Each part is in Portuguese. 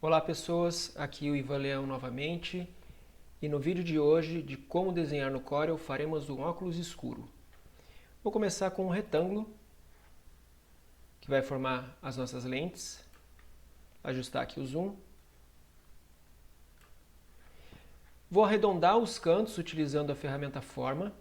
Olá pessoas, aqui o Ivan Leão novamente e no vídeo de hoje de como desenhar no Corel faremos um óculos escuro. Vou começar com um retângulo que vai formar as nossas lentes, ajustar aqui o zoom. Vou arredondar os cantos utilizando a ferramenta Forma.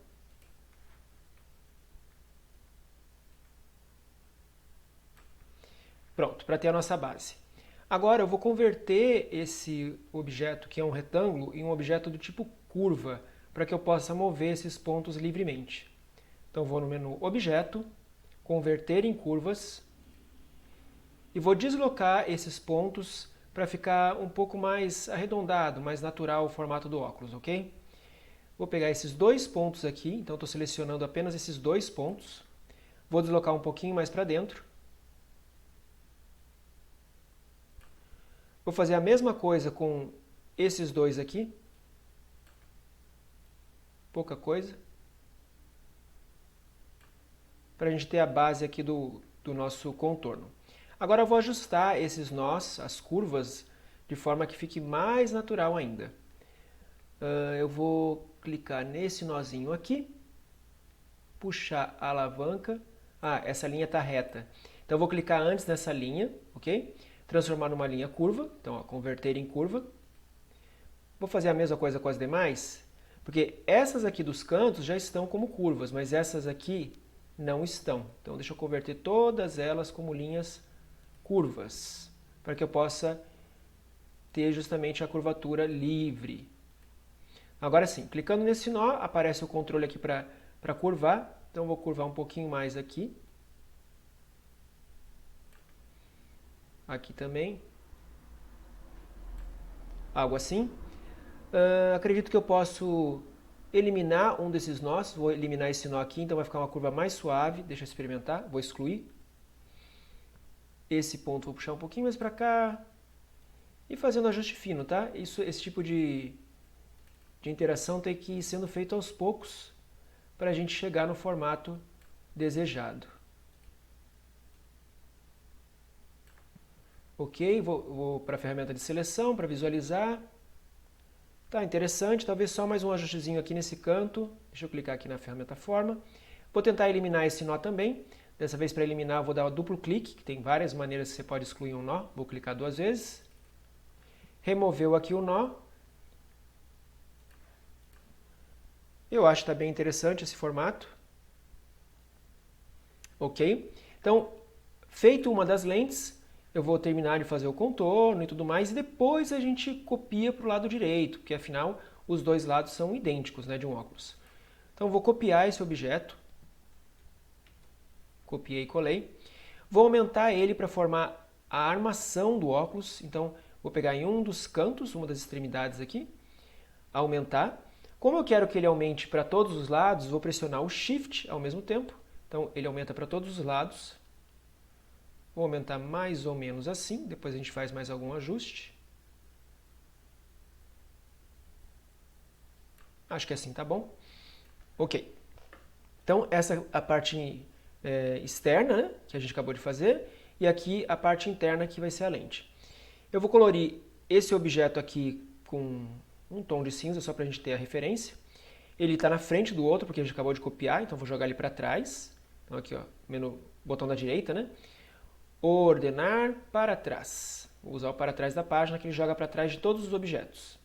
Pronto, para ter a nossa base. Agora eu vou converter esse objeto, que é um retângulo, em um objeto do tipo curva, para que eu possa mover esses pontos livremente. Então vou no menu Objeto, Converter em Curvas, e vou deslocar esses pontos para ficar um pouco mais arredondado, mais natural o formato do óculos, ok? Vou pegar esses dois pontos aqui, então estou selecionando apenas esses dois pontos. Vou deslocar um pouquinho mais para dentro. Vou fazer a mesma coisa com esses dois aqui. Pouca coisa. Para a gente ter a base aqui do nosso contorno. Agora eu vou ajustar esses nós, as curvas, de forma que fique mais natural ainda. Eu vou clicar nesse nozinho aqui, puxar a alavanca. Essa linha está reta. Então eu vou clicar antes nessa linha, ok? Transformar numa linha curva, então converter em curva. Vou fazer a mesma coisa com as demais, porque essas aqui dos cantos já estão como curvas, mas essas aqui não estão. Então deixa eu converter todas elas como linhas curvas, para que eu possa ter justamente a curvatura livre. Agora sim, clicando nesse nó, aparece o controle aqui para curvar, então eu vou curvar um pouquinho mais aqui. Aqui também. Algo assim. Acredito que eu posso eliminar um desses nós. Vou eliminar esse nó aqui, então vai ficar uma curva mais suave. Deixa eu experimentar. Vou excluir. Esse ponto vou puxar um pouquinho mais para cá. E fazendo ajuste fino, tá? Esse tipo de interação tem que ir sendo feito aos poucos para a gente chegar no formato desejado. Ok, vou para a ferramenta de seleção para visualizar. Tá interessante, talvez só mais um ajustezinho aqui nesse canto. Deixa eu clicar aqui na ferramenta Forma. Vou tentar eliminar esse nó também. Dessa vez para eliminar eu vou dar um duplo clique, que tem várias maneiras que você pode excluir um nó. Vou clicar duas vezes. Removeu aqui o nó. Eu acho que está bem interessante esse formato. Ok? Então, feito uma das lentes, eu vou terminar de fazer o contorno e tudo mais, e depois a gente copia para o lado direito, porque afinal os dois lados são idênticos, né, de um óculos. Então vou copiar esse objeto, copiei e colei, vou aumentar ele para formar a armação do óculos, então vou pegar em um dos cantos, uma das extremidades aqui, aumentar. Como eu quero que ele aumente para todos os lados, vou pressionar o Shift ao mesmo tempo, então ele aumenta para todos os lados. Vou aumentar mais ou menos assim, depois a gente faz mais algum ajuste. Acho que assim tá bom. Ok. Então essa é a parte externa, né, que a gente acabou de fazer, e aqui a parte interna que vai ser a lente. Eu vou colorir esse objeto aqui com um tom de cinza, só para a gente ter a referência. Ele está na frente do outro, porque a gente acabou de copiar, então vou jogar ele para trás. Então aqui, ó, menu, botão da direita, né? Ordenar para trás. Vou usar o para trás da página, que ele joga para trás de todos os objetos.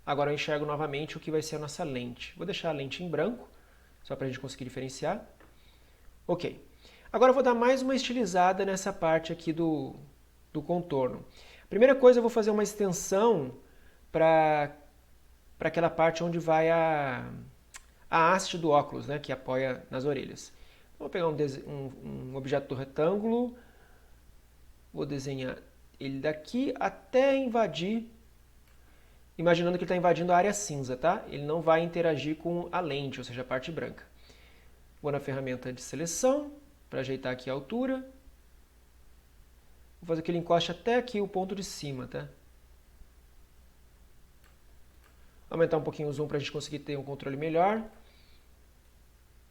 Agora eu enxergo novamente o que vai ser a nossa lente. Vou deixar a lente em branco, só para a gente conseguir diferenciar. Ok. Agora eu vou dar mais uma estilizada nessa parte aqui do contorno. Primeira coisa, eu vou fazer uma extensão para aquela parte onde vai a haste do óculos, né, que apoia nas orelhas. Vou pegar um objeto do retângulo, vou desenhar ele daqui até invadir, imaginando que ele está invadindo a área cinza, tá? Ele não vai interagir com a lente, ou seja, a parte branca. Vou na ferramenta de seleção, para ajeitar aqui a altura. Vou fazer que ele encoste até aqui o ponto de cima, tá? Aumentar um pouquinho o zoom para a gente conseguir ter um controle melhor.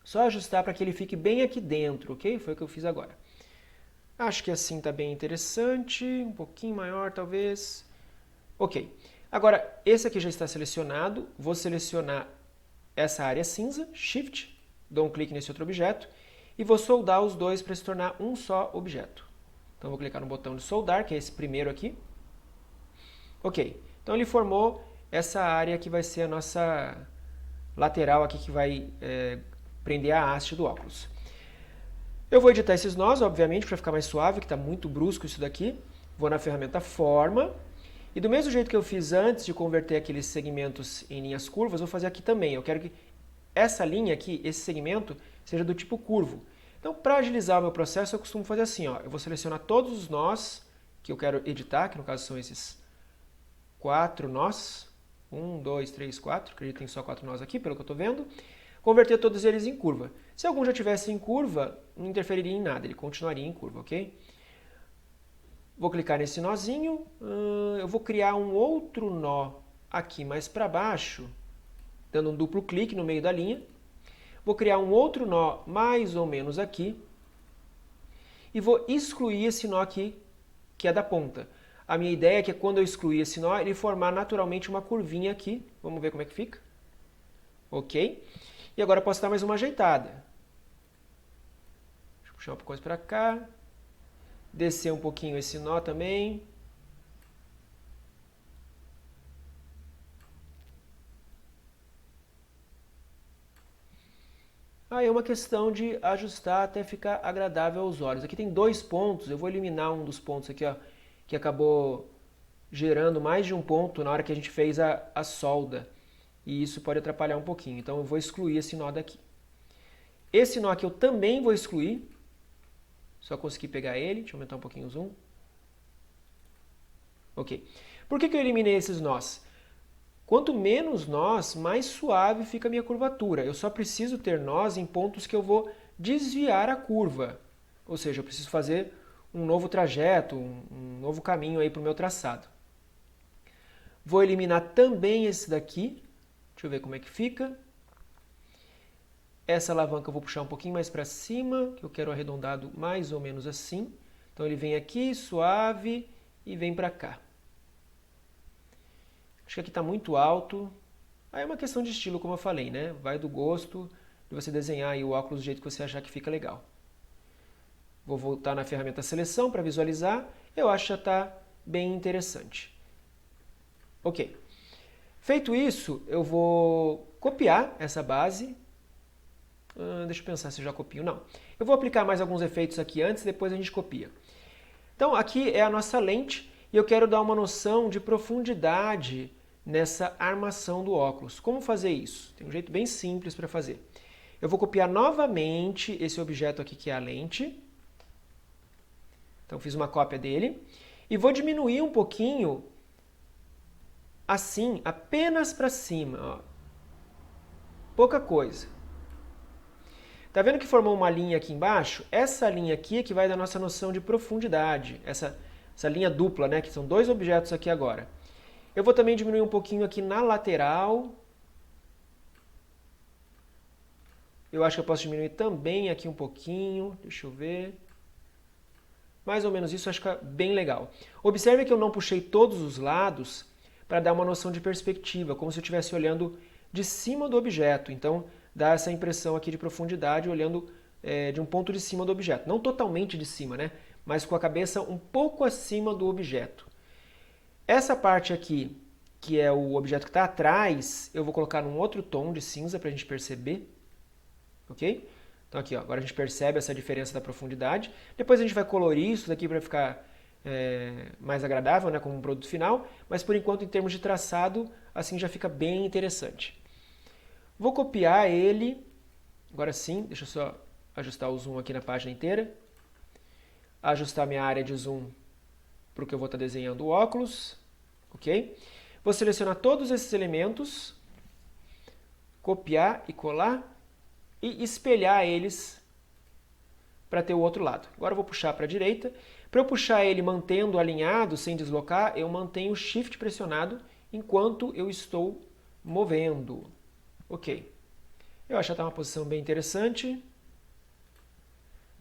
Só ajustar para que ele fique bem aqui dentro, ok? Foi o que eu fiz agora. Acho que assim está bem interessante, um pouquinho maior talvez. Ok. Agora, esse aqui já está selecionado. Vou selecionar essa área cinza, Shift, dou um clique nesse outro objeto e vou soldar os dois para se tornar um só objeto. Então, vou clicar no botão de soldar, que é esse primeiro aqui. Ok. Então, ele formou essa área que vai ser a nossa lateral aqui, que vai prender a haste do óculos. Eu vou editar esses nós, obviamente, para ficar mais suave, que está muito brusco isso daqui. Vou na ferramenta Forma. E do mesmo jeito que eu fiz antes de converter aqueles segmentos em linhas curvas, vou fazer aqui também. Eu quero que essa linha aqui, esse segmento, seja do tipo curvo. Então, para agilizar o meu processo, eu costumo fazer assim, ó. Eu vou selecionar todos os nós que eu quero editar, que no caso são esses 4 nós. 1, 2, 3, 4. Acredito que tem só 4 nós aqui, pelo que eu estou vendo. Converter todos eles em curva. Se algum já tivesse em curva, não interferiria em nada, ele continuaria em curva, ok? Vou clicar nesse nozinho, eu vou criar um outro nó aqui mais para baixo, dando um duplo clique no meio da linha. Vou criar um outro nó mais ou menos aqui e vou excluir esse nó aqui, que é da ponta. A minha ideia é que quando eu excluir esse nó, ele formar naturalmente uma curvinha aqui. Vamos ver como é que fica. Ok? E agora eu posso dar mais uma ajeitada. Deixa eu puxar uma coisa para cá. Descer um pouquinho esse nó também. Aí é uma questão de ajustar até ficar agradável aos olhos. Aqui tem 2 pontos, eu vou eliminar um dos pontos aqui, ó, que acabou gerando mais de um ponto na hora que a gente fez a solda. E isso pode atrapalhar um pouquinho, então eu vou excluir esse nó daqui. Esse nó aqui eu também vou excluir. Só consegui pegar ele, deixa eu aumentar um pouquinho o zoom. Ok. Por que eu eliminei esses nós? Quanto menos nós, mais suave fica a minha curvatura. Eu só preciso ter nós em pontos que eu vou desviar a curva. Ou seja, eu preciso fazer um novo trajeto, um novo caminho aí para o meu traçado. Vou eliminar também esse daqui. Deixa eu ver como é que fica. Essa alavanca eu vou puxar um pouquinho mais para cima, que eu quero arredondado mais ou menos assim. Então ele vem aqui, suave, e vem para cá. Acho que aqui está muito alto. Aí é uma questão de estilo, como eu falei, né? Vai do gosto de você desenhar aí o óculos do jeito que você achar que fica legal. Vou voltar na ferramenta Seleção para visualizar. Eu acho que já está bem interessante. Ok. Feito isso, eu vou copiar essa base. Deixa eu pensar se eu já copio. Não. Eu vou aplicar mais alguns efeitos aqui antes, depois a gente copia. Então, aqui é a nossa lente e eu quero dar uma noção de profundidade nessa armação do óculos. Como fazer isso? Tem um jeito bem simples para fazer. Eu vou copiar novamente esse objeto aqui que é a lente. Então, fiz uma cópia dele. E vou diminuir um pouquinho, assim, apenas para cima. Ó. Pouca coisa. Tá vendo que formou uma linha aqui embaixo? Essa linha aqui é que vai dar nossa noção de profundidade. Essa linha dupla, né? Que são 2 objetos aqui agora. Eu vou também diminuir um pouquinho aqui na lateral. Eu acho que eu posso diminuir também aqui um pouquinho. Deixa eu ver. Mais ou menos isso, acho que é bem legal. Observe que eu não puxei todos os lados para dar uma noção de perspectiva, como se eu estivesse olhando de cima do objeto. Então, dá essa impressão aqui de profundidade olhando de um ponto de cima do objeto. Não totalmente de cima, né? Mas com a cabeça um pouco acima do objeto. Essa parte aqui, que é o objeto que está atrás, eu vou colocar num outro tom de cinza para a gente perceber. Ok? Então aqui, ó, agora a gente percebe essa diferença da profundidade. Depois a gente vai colorir isso daqui para ficar mais agradável, né, como um produto final. Mas por enquanto, em termos de traçado, assim já fica bem interessante. Vou copiar ele. Agora sim, deixa eu só ajustar o zoom aqui na página inteira. Ajustar minha área de zoom para o que eu vou estar desenhando o óculos. Ok? Vou selecionar todos esses elementos. Copiar e colar. E espelhar eles para ter o outro lado. Agora eu vou puxar para a direita. Para eu puxar ele mantendo alinhado, sem deslocar, eu mantenho o Shift pressionado enquanto eu estou movendo. Ok. Eu acho que está uma posição bem interessante.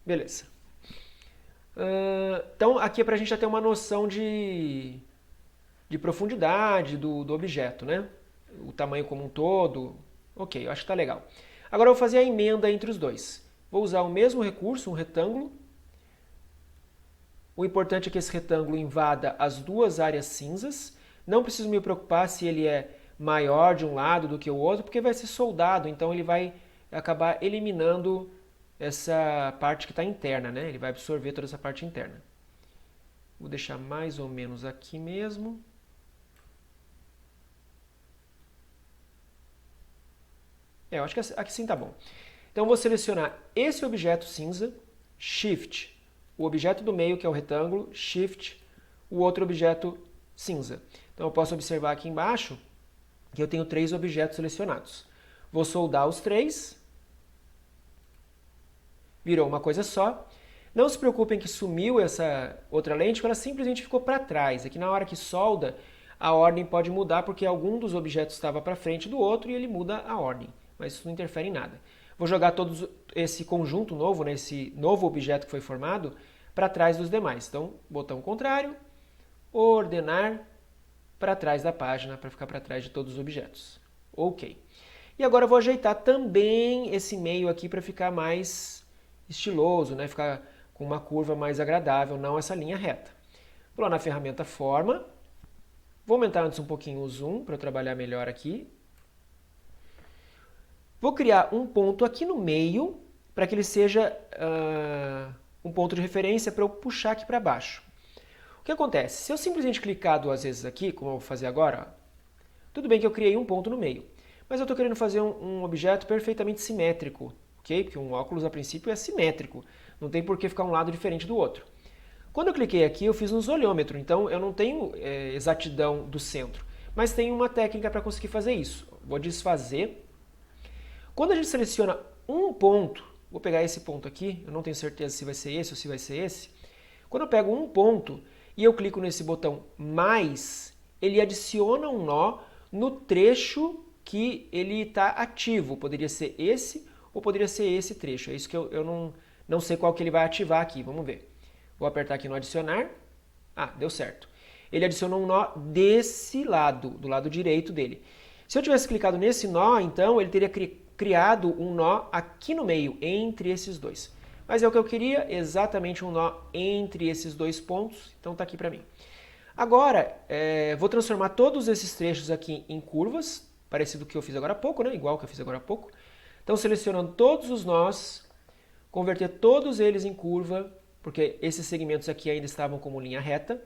Beleza. Então, aqui é para a gente já ter uma noção de de profundidade do objeto, né? O tamanho como um todo. Ok, eu acho que está legal. Agora eu vou fazer a emenda entre os dois. Vou usar o mesmo recurso, um retângulo. O importante é que esse retângulo invada as duas áreas cinzas. Não preciso me preocupar se ele é maior de um lado do que o outro, porque vai ser soldado, então ele vai acabar eliminando essa parte que está interna, né? Ele vai absorver toda essa parte interna. Vou deixar mais ou menos aqui mesmo. Eu acho que aqui sim tá bom. Então, vou selecionar esse objeto cinza, Shift, o objeto do meio, que é o retângulo, Shift, o outro objeto cinza. Então, eu posso observar aqui embaixo que eu tenho 3 objetos selecionados. Vou soldar os 3. Virou uma coisa só. Não se preocupem que sumiu essa outra lente, porque ela simplesmente ficou para trás. Aqui na hora que solda, a ordem pode mudar, porque algum dos objetos estava para frente do outro e ele muda a ordem. Mas isso não interfere em nada. Vou jogar todo esse conjunto novo, né, esse novo objeto que foi formado, para trás dos demais. Então, botão contrário, ordenar para trás da página, para ficar para trás de todos os objetos. Ok. E agora eu vou ajeitar também esse meio aqui para ficar mais estiloso, né, ficar com uma curva mais agradável, não essa linha reta. Vou lá na ferramenta Forma. Vou aumentar antes um pouquinho o zoom para eu trabalhar melhor aqui. Vou criar um ponto aqui no meio para que ele seja um ponto de referência para eu puxar aqui para baixo. O que acontece? Se eu simplesmente clicar 2 vezes aqui, como eu vou fazer agora, tudo bem que eu criei um ponto no meio, mas eu estou querendo fazer um objeto perfeitamente simétrico, ok? Porque um óculos a princípio é simétrico, não tem por que ficar um lado diferente do outro. Quando eu cliquei aqui, eu fiz um zoolhômetro, então eu não tenho exatidão do centro, mas tenho uma técnica para conseguir fazer isso. Vou desfazer. Quando a gente seleciona um ponto, vou pegar esse ponto aqui, eu não tenho certeza se vai ser esse ou se vai ser esse. Quando eu pego um ponto e eu clico nesse botão mais, ele adiciona um nó no trecho que ele está ativo. Poderia ser esse ou poderia ser esse trecho. É isso que eu não sei qual que ele vai ativar aqui. Vamos ver. Vou apertar aqui no adicionar. Ah, deu certo. Ele adicionou um nó desse lado, do lado direito dele. Se eu tivesse clicado nesse nó, então ele teria criado um nó aqui no meio, entre esses dois. Mas é o que eu queria, exatamente um nó entre esses 2 pontos, então está aqui para mim. Agora, vou transformar todos esses trechos aqui em curvas, parecido com o que eu fiz agora há pouco, né? Igual que eu fiz agora há pouco. Então, selecionando todos os nós, converter todos eles em curva, porque esses segmentos aqui ainda estavam como linha reta.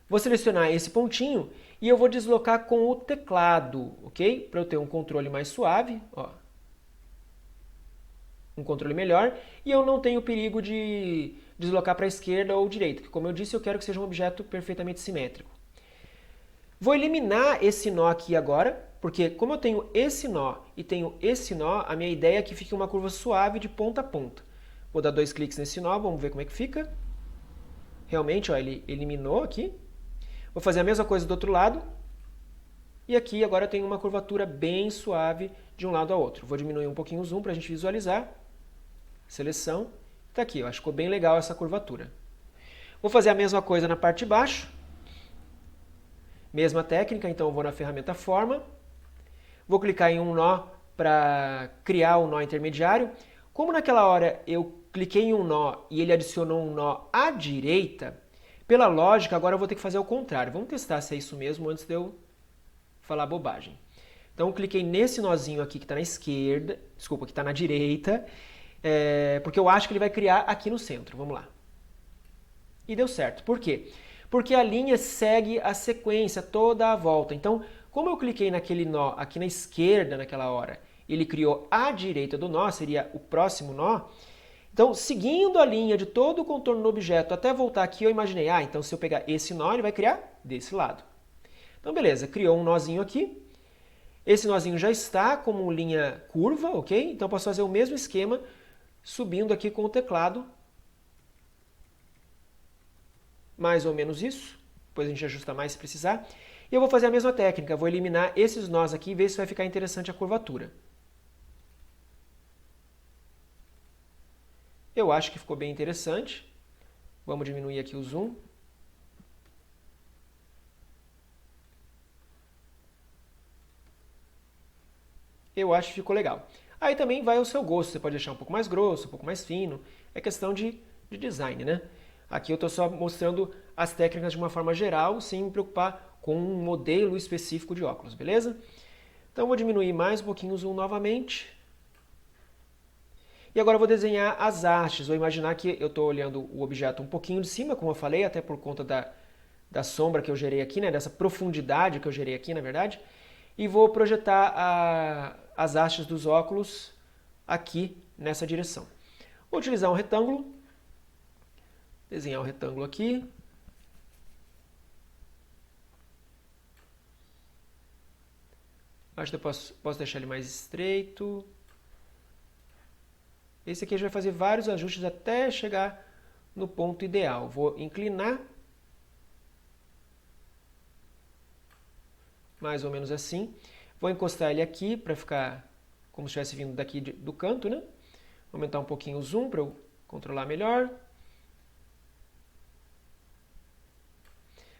Vou selecionar esse pontinho e eu vou deslocar com o teclado, ok? Para eu ter um controle mais suave, ó. Um controle melhor, e eu não tenho perigo de deslocar para a esquerda ou direita, porque como eu disse, eu quero que seja um objeto perfeitamente simétrico. Vou eliminar esse nó aqui agora, porque como eu tenho esse nó e tenho esse nó, a minha ideia é que fique uma curva suave de ponta a ponta. Vou dar 2 cliques nesse nó, vamos ver como é que fica. Realmente, ó, ele eliminou aqui. Vou fazer a mesma coisa do outro lado. E aqui agora eu tenho uma curvatura bem suave de um lado ao outro. Vou diminuir um pouquinho o zoom para a gente visualizar. Seleção. Está aqui, eu acho que ficou bem legal essa curvatura. Vou fazer a mesma coisa na parte de baixo. Mesma técnica, então eu vou na ferramenta Forma. Vou clicar em um nó para criar um nó intermediário. Como naquela hora eu cliquei em um nó e ele adicionou um nó à direita, pela lógica agora eu vou ter que fazer o contrário. Vamos testar se é isso mesmo antes de eu falar bobagem. Então eu cliquei nesse nozinho aqui que está na esquerda, desculpa, que está na direita, porque eu acho que ele vai criar aqui no centro. Vamos lá. E deu certo. Por quê? Porque a linha segue a sequência toda a volta. Então, como eu cliquei naquele nó aqui na esquerda naquela hora, ele criou à direita do nó, seria o próximo nó. Então, seguindo a linha de todo o contorno do objeto até voltar aqui, eu imaginei, então se eu pegar esse nó, ele vai criar desse lado. Então, beleza, criou um nozinho aqui. Esse nozinho já está como linha curva, ok? Então, eu posso fazer o mesmo esquema subindo aqui com o teclado. Mais ou menos isso. Depois a gente ajusta mais se precisar. E eu vou fazer a mesma técnica. Vou eliminar esses nós aqui e ver se vai ficar interessante a curvatura. Eu acho que ficou bem interessante. Vamos diminuir aqui o zoom. eu acho que ficou legal. Aí também vai ao seu gosto, você pode deixar um pouco mais grosso, um pouco mais fino, é questão de design, né? Aqui eu estou só mostrando as técnicas de uma forma geral, sem me preocupar com um modelo específico de óculos, beleza? Então eu vou diminuir mais um pouquinho o zoom novamente. E agora eu vou desenhar as hastes. Vou imaginar que eu estou olhando o objeto um pouquinho de cima, como eu falei, até por conta da sombra que eu gerei aqui, né? Dessa profundidade que eu gerei aqui, na verdade. E vou projetar as hastes dos óculos aqui nessa direção. Vou utilizar um retângulo. Desenhar um retângulo aqui. Acho que eu posso deixar ele mais estreito. Esse aqui a gente vai fazer vários ajustes até chegar no ponto ideal. Vou inclinar. Mais ou menos assim. Vou encostar ele aqui para ficar como se estivesse vindo daqui do canto, né? Vou aumentar um pouquinho o zoom para eu controlar melhor.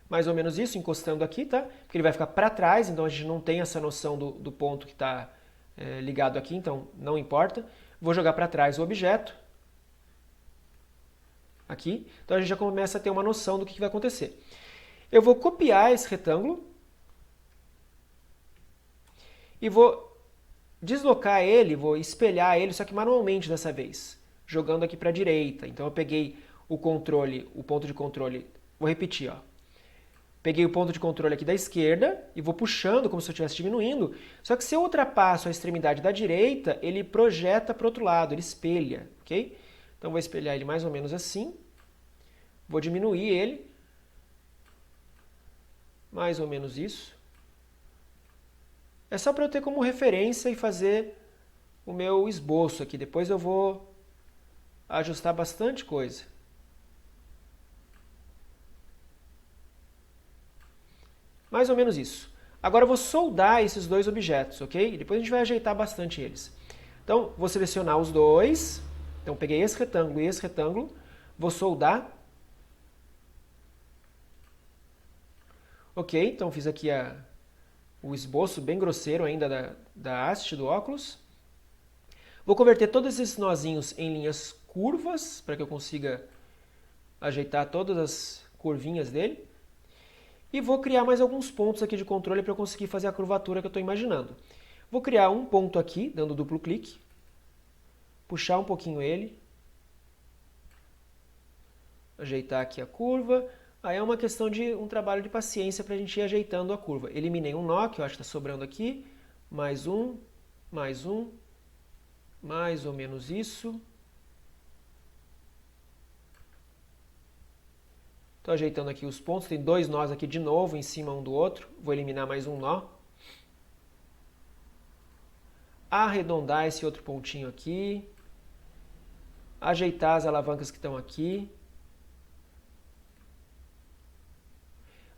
Mais ou menos isso, encostando aqui, tá? Porque ele vai ficar para trás, então a gente não tem essa noção do ponto que está ligado aqui, então não importa. Vou jogar para trás o objeto. Aqui. Então a gente já começa a ter uma noção do que vai acontecer. Eu vou copiar esse retângulo. E vou deslocar ele, vou espelhar ele, só que manualmente dessa vez. Jogando aqui para a direita. Então eu peguei o controle, o ponto de controle. Vou repetir, ó. Peguei o ponto de controle aqui da esquerda e vou puxando como se eu estivesse diminuindo. Só que se eu ultrapasso a extremidade da direita, ele projeta para o outro lado, ele espelha, ok? Então vou espelhar ele mais ou menos assim. Vou diminuir ele. Mais ou menos isso. É só para eu ter como referência e fazer o meu esboço aqui. Depois eu vou ajustar bastante coisa. Mais ou menos isso. Agora eu vou soldar esses dois objetos, ok? E depois a gente vai ajeitar bastante eles. Então, vou selecionar os dois. Então, peguei esse retângulo e esse retângulo. Vou soldar. Ok, então fiz aqui o esboço bem grosseiro ainda da haste do óculos. Vou converter todos esses nozinhos em linhas curvas, para que eu consiga ajeitar todas as curvinhas dele. E vou criar mais alguns pontos aqui de controle para eu conseguir fazer a curvatura que eu estou imaginando. Vou criar um ponto aqui, dando duplo clique. Puxar um pouquinho ele. Ajeitar aqui a curva. Aí é uma questão de um trabalho de paciência para a gente ir ajeitando a curva. Eliminei um nó, que eu acho que está sobrando aqui. Mais um, mais ou menos isso. Estou ajeitando aqui os pontos, tem dois nós aqui de novo em cima um do outro. Vou eliminar mais um nó. Arredondar esse outro pontinho aqui. Ajeitar as alavancas que estão aqui.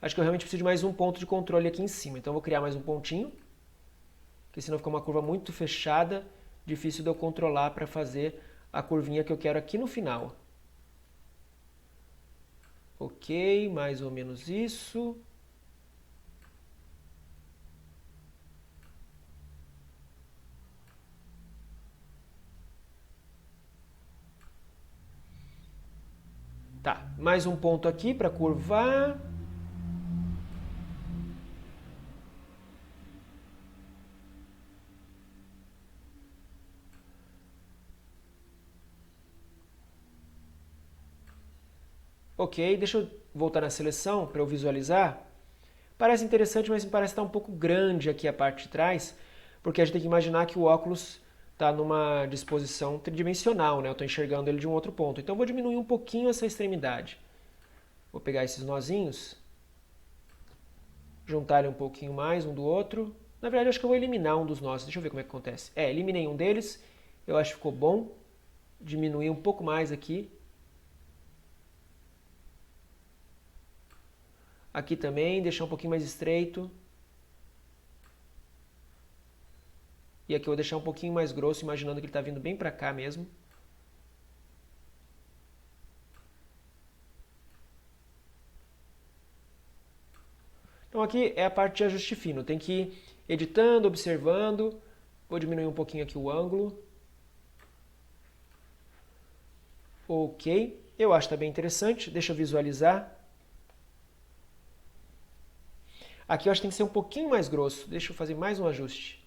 Acho que eu realmente preciso de mais um ponto de controle aqui em cima. Então eu vou criar mais um pontinho. Porque senão fica uma curva muito fechada. Difícil de eu controlar para fazer a curvinha que eu quero aqui no final. Ok, mais ou menos isso. Tá, mais um ponto aqui para curvar. Ok, deixa eu voltar na seleção para eu visualizar. Parece interessante, mas me parece estar um pouco grande aqui a parte de trás, porque a gente tem que imaginar que o óculos está numa disposição tridimensional, né? Eu estou enxergando ele de um outro ponto. Então eu vou diminuir um pouquinho essa extremidade. Vou pegar esses nozinhos, juntar ele um pouquinho mais um do outro. Na verdade, acho que eu vou eliminar um dos nós. Deixa eu ver como é que acontece. Eliminei um deles. Eu acho que ficou bom. Diminuir um pouco mais aqui. Aqui também, deixar um pouquinho mais estreito. E aqui eu vou deixar um pouquinho mais grosso, imaginando que ele está vindo bem para cá mesmo. Então aqui é a parte de ajuste fino. Tem que ir editando, observando, Vou diminuir um pouquinho aqui o ângulo. Ok, eu acho que está bem interessante. Deixa eu visualizar. Aqui eu acho que tem que ser um pouquinho mais grosso. Deixa eu fazer mais um ajuste.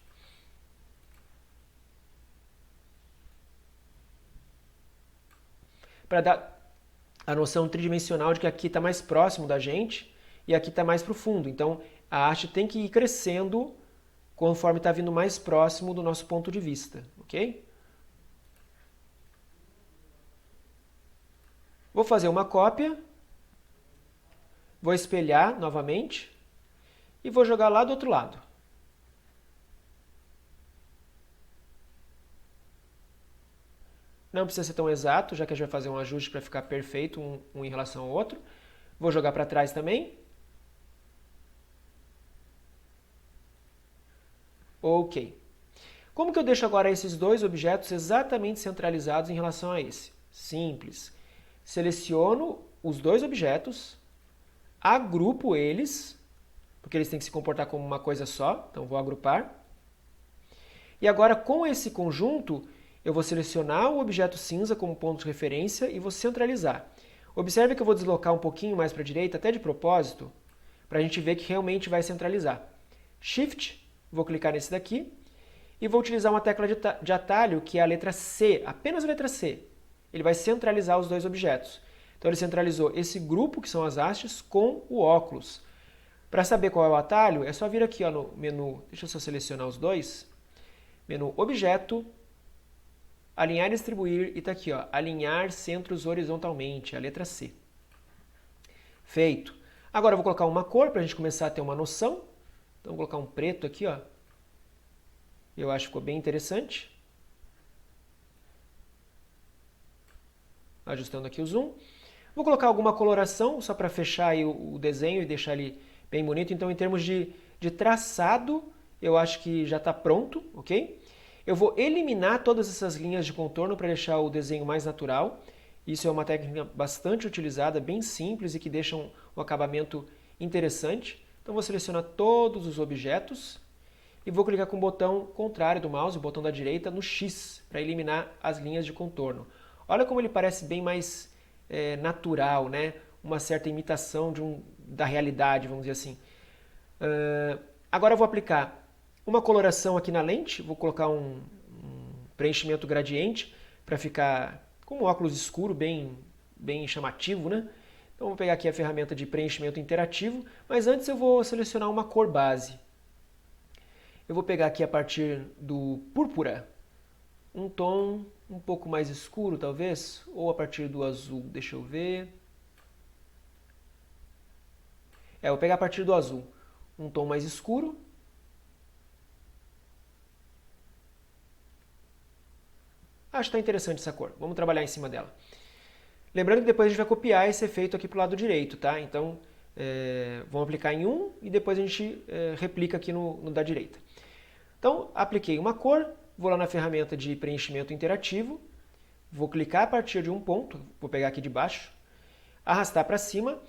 Para dar a noção tridimensional de que aqui está mais próximo da gente e aqui está mais para o fundo. Então, a arte tem que ir crescendo conforme está vindo mais próximo do nosso ponto de vista, ok? Vou fazer uma cópia, vou espelhar novamente e vou jogar lá do outro lado. Não precisa ser tão exato, já que a gente vai fazer um ajuste para ficar perfeito um em relação ao outro. Vou jogar para trás também. Ok. Como que eu deixo agora esses dois objetos exatamente centralizados em relação a esse? Simples. Seleciono os dois objetos, agrupo eles, porque eles têm que se comportar como uma coisa só, então vou agrupar. E agora, com esse conjunto, eu vou selecionar o objeto cinza como ponto de referência e vou centralizar. Observe que eu vou deslocar um pouquinho mais para a direita, até de propósito, para a gente ver que realmente vai centralizar. Shift, vou clicar nesse daqui e vou utilizar uma tecla de atalho que é a letra C, apenas a letra C. Ele vai centralizar os dois objetos. Então ele centralizou esse grupo, que são as hastes, com o óculos. Para saber qual é o atalho, é só vir aqui ó, no menu, deixa eu só selecionar os dois, menu Objeto, Alinhar e Distribuir, e está aqui, ó, Alinhar centros horizontalmente, a letra C. Feito. Agora eu vou colocar uma cor para a gente começar a ter uma noção. Então vou colocar um preto aqui, ó. Eu acho que ficou bem interessante. Ajustando aqui o zoom. Vou colocar alguma coloração, só para fechar aí o desenho e deixar ele bem bonito. Então, em termos de traçado, eu acho que já está pronto, ok? Eu vou eliminar todas essas linhas de contorno para deixar o desenho mais natural. Isso é uma técnica bastante utilizada, bem simples e que deixa um acabamento interessante. Então, vou selecionar todos os objetos e vou clicar com o botão contrário do mouse, o botão da direita, no X, para eliminar as linhas de contorno. Olha como ele parece bem mais natural, né? Uma certa imitação da realidade, vamos dizer assim. Agora eu vou aplicar uma coloração aqui na lente, vou colocar um preenchimento gradiente para ficar com um óculos escuro, bem chamativo, né? Então vou pegar aqui a ferramenta de preenchimento interativo, mas antes eu vou selecionar uma cor base. Eu vou pegar aqui a partir do púrpura, um tom um pouco mais escuro talvez, ou a partir do azul, deixa eu ver. Eu vou pegar a partir do azul, um tom mais escuro. Acho que está interessante essa cor, vamos trabalhar em cima dela. Lembrando que depois a gente vai copiar esse efeito aqui para o lado direito, tá? Então, vamos aplicar em um e depois a gente replica aqui no da direita. Então, apliquei uma cor, vou lá na ferramenta de preenchimento interativo, vou clicar a partir de um ponto, vou pegar aqui de baixo, arrastar para cima.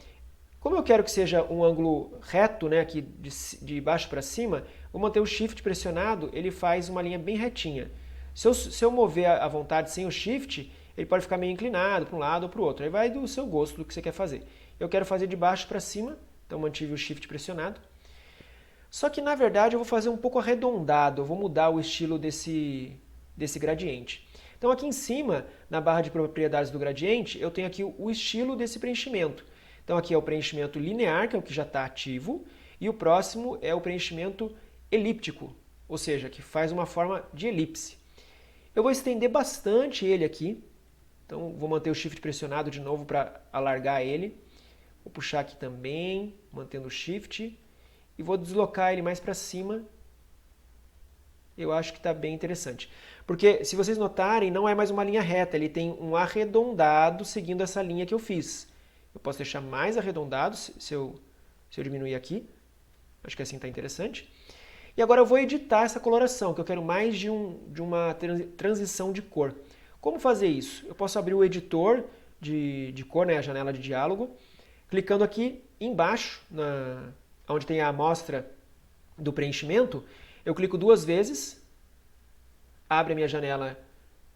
Como eu quero que seja um ângulo reto, né, aqui de baixo para cima, vou manter o Shift pressionado, ele faz uma linha bem retinha. Se eu mover à vontade sem o Shift, ele pode ficar meio inclinado para um lado ou para o outro. Aí vai do seu gosto, do que você quer fazer. Eu quero fazer de baixo para cima, então mantive o Shift pressionado. Só que, na verdade, eu vou fazer um pouco arredondado, eu vou mudar o estilo desse gradiente. Então, aqui em cima, na barra de propriedades do gradiente, eu tenho aqui o estilo desse preenchimento. Então, aqui é o preenchimento linear, que é o que já está ativo, e o próximo é o preenchimento elíptico, ou seja, que faz uma forma de elipse. Eu vou estender bastante ele aqui, então vou manter o Shift pressionado de novo para alargar ele. Vou puxar aqui também, mantendo o Shift, e vou deslocar ele mais para cima. Eu acho que está bem interessante. Porque, se vocês notarem, não é mais uma linha reta, ele tem um arredondado seguindo essa linha que eu fiz. Eu posso deixar mais arredondado se eu diminuir aqui. Acho que assim está interessante. E agora eu vou editar essa coloração, que eu quero mais de uma transição de cor. Como fazer isso? Eu posso abrir o editor de cor, né, a janela de diálogo, clicando aqui embaixo, onde tem a amostra do preenchimento, eu clico duas vezes, abre a minha janela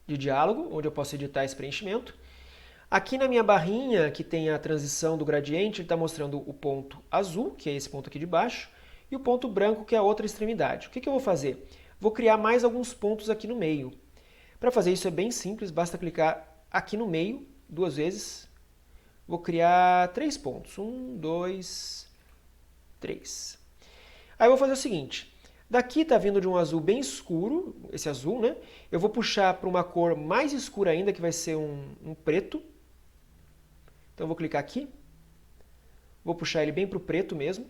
de diálogo, onde eu posso editar esse preenchimento. Aqui na minha barrinha, que tem a transição do gradiente, ele está mostrando o ponto azul, que é esse ponto aqui de baixo, e o ponto branco, que é a outra extremidade. O que eu vou fazer? Vou criar mais alguns pontos aqui no meio. Para fazer isso é bem simples, basta clicar aqui no meio, 2 vezes. Vou criar 3 pontos. 1, 2, 3. Aí eu vou fazer o seguinte. Daqui está vindo de um azul bem escuro, esse azul, né? Eu vou puxar para uma cor mais escura ainda, que vai ser um preto. Então eu vou clicar aqui. Vou puxar ele bem para o preto mesmo.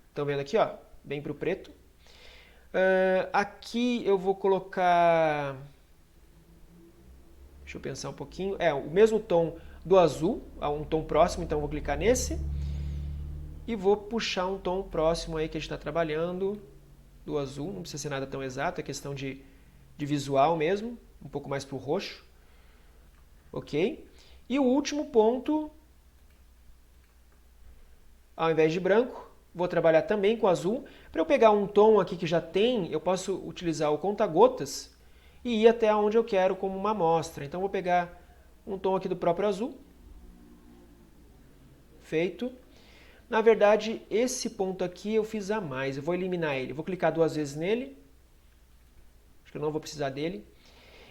Estão vendo aqui, ó? Bem para o preto. Aqui eu vou colocar... Deixa eu pensar um pouquinho. O mesmo tom do azul, um tom próximo, então eu vou clicar nesse. E vou puxar um tom próximo aí que a gente está trabalhando, do azul. Não precisa ser nada tão exato, é questão de visual mesmo, um pouco mais para o roxo. Ok? E o último ponto, ao invés de branco, vou trabalhar também com azul. Para eu pegar um tom aqui que já tem, eu posso utilizar o conta-gotas e ir até onde eu quero como uma amostra. Então vou pegar um tom aqui do próprio azul. Feito. Na verdade, esse ponto aqui eu fiz a mais. Eu vou eliminar ele. Vou clicar 2 vezes nele. Acho que eu não vou precisar dele.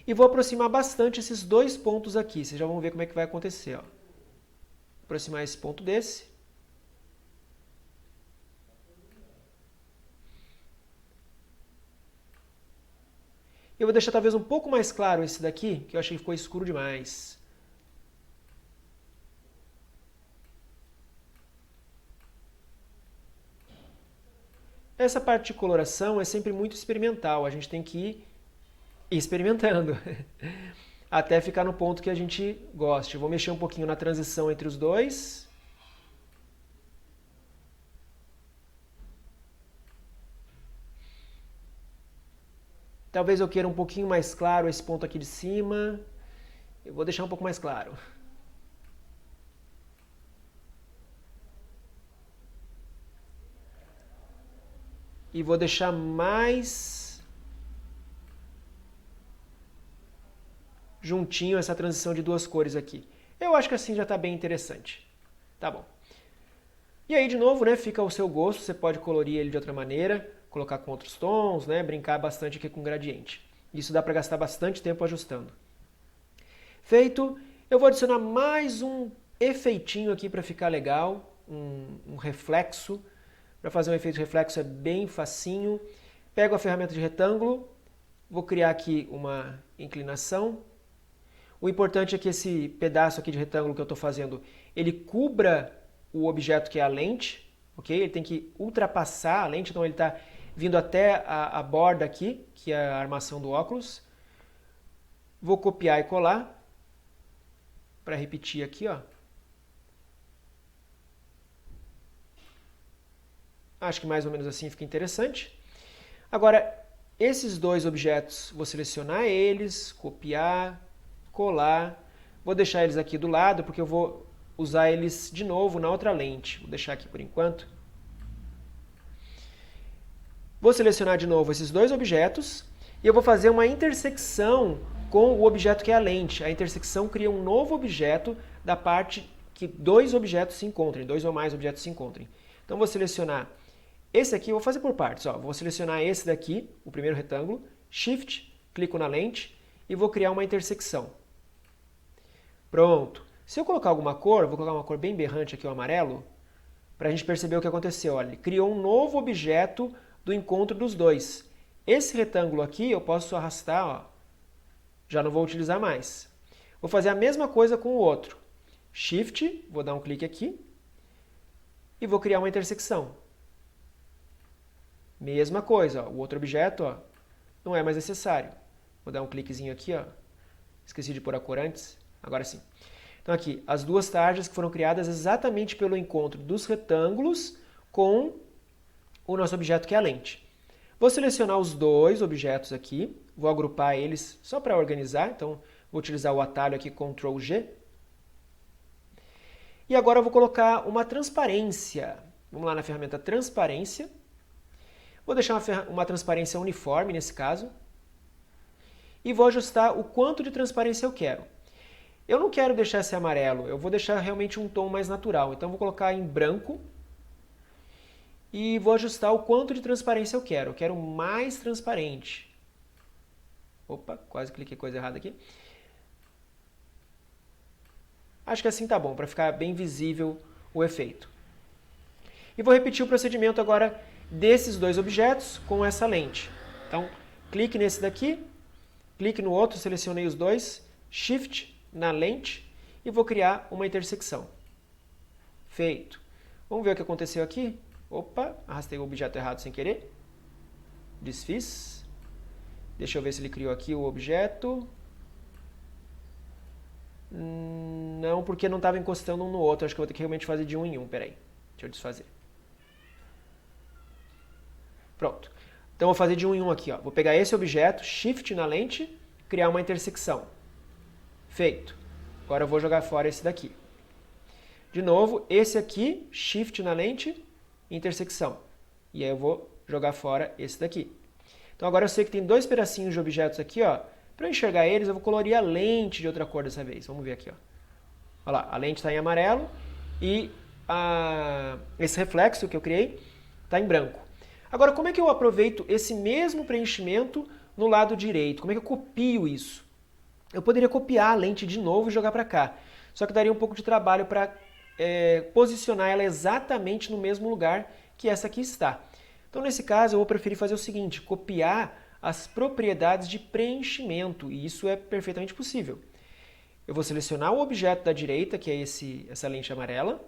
E vou aproximar bastante esses 2 pontos aqui. Vocês já vão ver como é que vai acontecer. Ó. Aproximar esse ponto desse. Eu vou deixar talvez um pouco mais claro esse daqui, que eu achei que ficou escuro demais. Essa parte de coloração é sempre muito experimental, a gente tem que ir experimentando até ficar no ponto que a gente goste. Eu vou mexer um pouquinho na transição entre os dois. Talvez eu queira um pouquinho mais claro esse ponto aqui de cima. Eu vou deixar um pouco mais claro. E vou deixar mais juntinho essa transição de 2 cores aqui. Eu acho que assim já está bem interessante. Tá bom. E aí, de novo, né, fica ao seu gosto. Você pode colorir ele de outra maneira, colocar com outros tons, né, brincar bastante aqui com gradiente. Isso dá para gastar bastante tempo ajustando. Feito, eu vou adicionar mais um efeitinho aqui para ficar legal, um reflexo. Para fazer um efeito de reflexo é bem facinho. Pego a ferramenta de retângulo, vou criar aqui uma inclinação. O importante é que esse pedaço aqui de retângulo que eu estou fazendo, ele cubra o objeto que é a lente, ok? Ele tem que ultrapassar a lente, então ele está vindo até a borda aqui, que é a armação do óculos. Vou copiar e colar, para repetir aqui, ó. Acho que mais ou menos assim fica interessante. Agora, esses 2 objetos, vou selecionar eles, copiar, colar. Vou deixar eles aqui do lado, porque eu vou usar eles de novo na outra lente. Vou deixar aqui por enquanto. Vou selecionar de novo esses 2 objetos e eu vou fazer uma intersecção com o objeto que é a lente. A intersecção cria um novo objeto da parte que 2 objetos se encontrem, 2 ou mais objetos se encontrem. Então vou selecionar esse aqui, eu vou fazer por partes. Ó. Vou selecionar esse daqui, o primeiro retângulo, Shift, clico na lente e vou criar uma intersecção. Pronto. Se eu colocar alguma cor, vou colocar uma cor bem berrante aqui, o amarelo, para a gente perceber o que aconteceu. Olha, ele criou um novo objeto do encontro dos 2. Esse retângulo aqui eu posso arrastar, ó, já não vou utilizar mais. Vou fazer a mesma coisa com o outro. Shift, vou dar um clique aqui e vou criar uma intersecção. Mesma coisa, ó, o outro objeto ó, não é mais necessário. Vou dar um cliquezinho aqui, ó. Esqueci de pôr a cor antes, agora sim. Então aqui, as 2 tarjas que foram criadas exatamente pelo encontro dos retângulos com o nosso objeto que é a lente. Vou selecionar os 2 objetos aqui, vou agrupar eles só para organizar, então vou utilizar o atalho aqui Ctrl G. E agora eu vou colocar uma transparência. Vamos lá na ferramenta Transparência. Vou deixar uma transparência uniforme nesse caso. e vou ajustar o quanto de transparência eu quero. Eu não quero deixar esse amarelo, eu vou deixar realmente um tom mais natural. Então vou colocar em branco e vou ajustar o quanto de transparência eu quero. Eu quero mais transparente. Opa, quase cliquei coisa errada aqui. Acho que assim tá bom, para ficar bem visível o efeito. E vou repetir o procedimento agora desses dois objetos com essa lente. Então, clique nesse daqui, clique no outro, selecionei os dois, Shift na lente e vou criar uma intersecção. Feito. Vamos ver o que aconteceu aqui. Opa, arrastei o objeto errado sem querer. Desfiz. Deixa eu ver se ele criou aqui o objeto. Não, porque não estava encostando um no outro. Acho que eu vou ter que realmente fazer de um em um. Peraí, deixa eu desfazer. Pronto. Então, eu vou fazer de um em um aqui. Ó. Vou pegar esse objeto, Shift na lente, criar uma intersecção. Feito. Agora eu vou jogar fora esse daqui. De novo, esse aqui, Shift na lente, intersecção. E aí eu vou jogar fora esse daqui. Então agora eu sei que tem dois pedacinhos de objetos aqui, ó. Para eu enxergar eles, eu vou colorir a lente de outra cor dessa vez. Vamos ver aqui, ó. Olha lá, a lente está em amarelo e esse reflexo que eu criei está em branco. Agora, como é que eu aproveito esse mesmo preenchimento no lado direito? Como é que eu copio isso? Eu poderia copiar a lente de novo e jogar para cá. Só que daria um pouco de trabalho para posicionar ela exatamente no mesmo lugar que essa aqui está. Então, nesse caso, eu vou preferir fazer o seguinte, copiar as propriedades de preenchimento, e isso é perfeitamente possível. Eu vou selecionar o objeto da direita, que é essa lente amarela,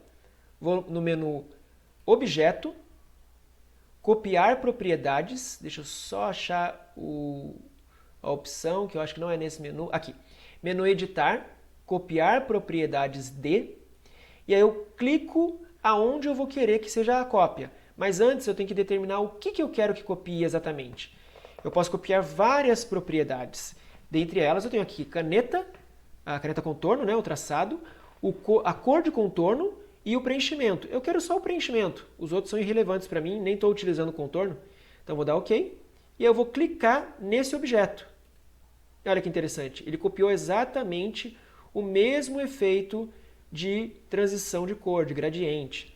vou no menu Objeto, Copiar propriedades, deixa eu só achar a opção, que eu acho que não é nesse menu, aqui. Menu Editar, Copiar propriedades de, e aí eu clico aonde eu vou querer que seja a cópia. Mas antes eu tenho que determinar o que eu quero que copie exatamente. Eu posso copiar várias propriedades. Dentre elas eu tenho aqui caneta, a caneta contorno, né, o traçado, a cor de contorno e o preenchimento. Eu quero só o preenchimento. Os outros são irrelevantes para mim, nem estou utilizando o contorno. Então vou dar OK e eu vou clicar nesse objeto. Olha que interessante, ele copiou exatamente o mesmo efeito de transição de cor, de gradiente.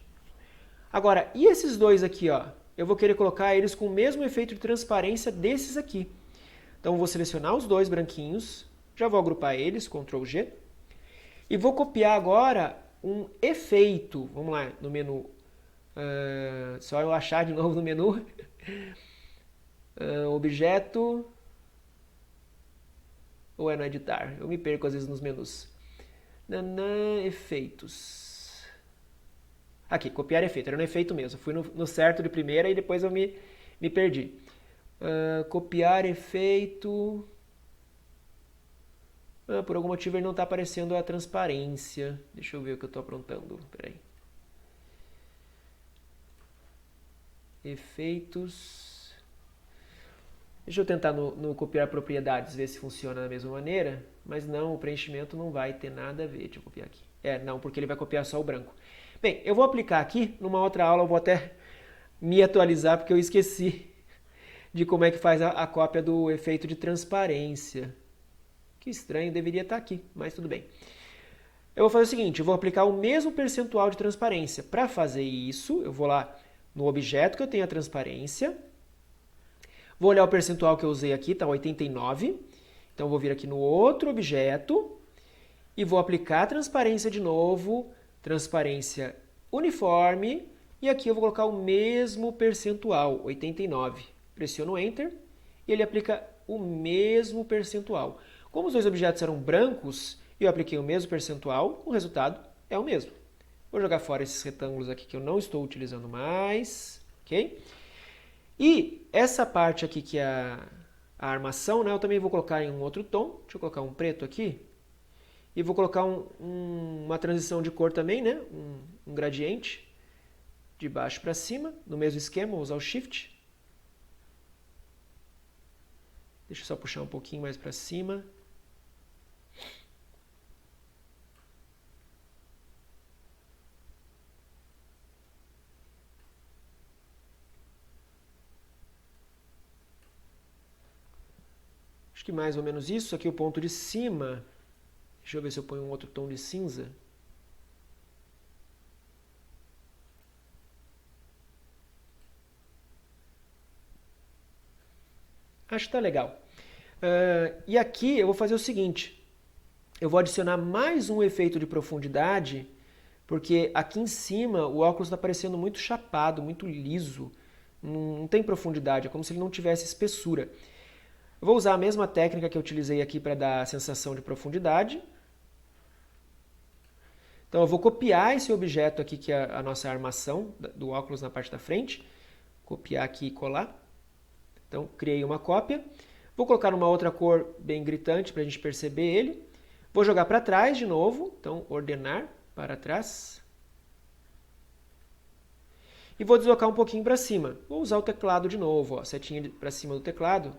Agora, e esses dois aqui, ó? Eu vou querer colocar eles com o mesmo efeito de transparência desses aqui. Então, eu vou selecionar os dois branquinhos, já vou agrupar eles, Ctrl G, e vou copiar agora um efeito. Vamos lá, no menu, só eu achar de novo no menu, objeto, ou é no editar? Eu me perco às vezes nos menus. Efeitos. Aqui, copiar efeito. Era no efeito mesmo. Fui no certo de primeira e depois eu me perdi. Copiar efeito. Por algum motivo ele não está aparecendo a transparência. Deixa eu ver o que eu estou aprontando. Peraí. Efeitos. Deixa eu tentar no copiar propriedades, ver se funciona da mesma maneira. Mas não, o preenchimento não vai ter nada a ver. Deixa eu copiar aqui. Não, porque ele vai copiar só o branco. Bem, eu vou aplicar aqui, numa outra aula eu vou até me atualizar, porque eu esqueci de como é que faz a cópia do efeito de transparência. Que estranho, deveria estar aqui, mas tudo bem. Eu vou fazer o seguinte, eu vou aplicar o mesmo percentual de transparência. Para fazer isso, eu vou lá no objeto que eu tenho a transparência, vou olhar o percentual que eu usei aqui, está 89. Então, eu vou vir aqui no outro objeto e vou aplicar a transparência de novo, transparência uniforme, e aqui eu vou colocar o mesmo percentual, 89. Pressiono Enter e ele aplica o mesmo percentual. Como os dois objetos eram brancos e eu apliquei o mesmo percentual, o resultado é o mesmo. Vou jogar fora esses retângulos aqui que eu não estou utilizando mais, ok? E essa parte aqui que é a armação, né, eu também vou colocar em um outro tom. Deixa eu colocar um preto aqui. E vou colocar uma transição de cor também, né, um gradiente de baixo para cima, no mesmo esquema, vou usar o Shift. Deixa eu só puxar um pouquinho mais para cima. Acho que mais ou menos isso. Aqui o ponto de cima. Deixa eu ver se eu ponho um outro tom de cinza. Acho que está legal. E aqui eu vou fazer o seguinte. Eu vou adicionar mais um efeito de profundidade, porque aqui em cima o óculos está parecendo muito chapado, muito liso. Não tem profundidade, é como se ele não tivesse espessura. Eu vou usar a mesma técnica que eu utilizei aqui para dar a sensação de profundidade. Então eu vou copiar esse objeto aqui, que é a nossa armação do óculos na parte da frente. Copiar aqui e colar. Então criei uma cópia. Vou colocar numa outra cor bem gritante para a gente perceber ele. Vou jogar para trás de novo. Então ordenar para trás. E vou deslocar um pouquinho para cima. Vou usar o teclado de novo, ó, setinha para cima do teclado.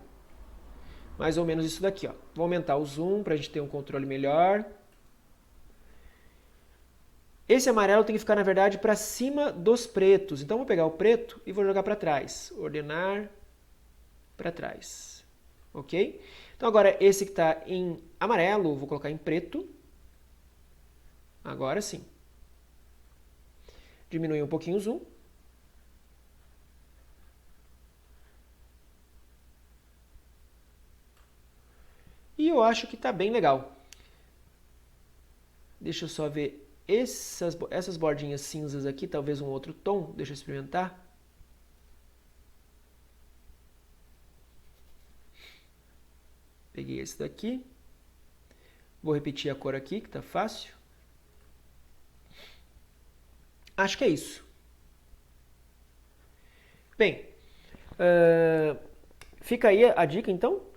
Mais ou menos isso daqui, ó. Vou aumentar o zoom para a gente ter um controle melhor. Esse amarelo tem que ficar, na verdade, para cima dos pretos. Então, vou pegar o preto e vou jogar para trás. Ordenar para trás. Ok? Então, agora, esse que está em amarelo, vou colocar em preto. Agora sim. Diminuir um pouquinho o zoom. E eu acho que está bem legal. Deixa eu só ver essas bordinhas cinzas aqui, talvez um outro tom. Deixa eu experimentar. Peguei esse daqui. Vou repetir a cor aqui, que está fácil. Acho que é isso. Bem, fica aí a dica então.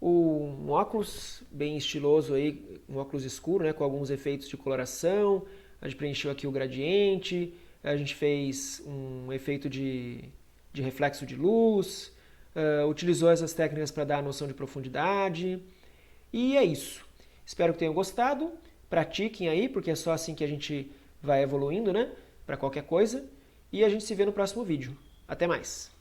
Um óculos bem estiloso aí, um óculos escuro, né, com alguns efeitos de coloração. A gente preencheu aqui o gradiente, a gente fez um efeito de reflexo de luz, utilizou essas técnicas para dar a noção de profundidade. E é isso. Espero que tenham gostado. Pratiquem aí, porque é só assim que a gente vai evoluindo, né, para qualquer coisa. E a gente se vê no próximo vídeo. Até mais!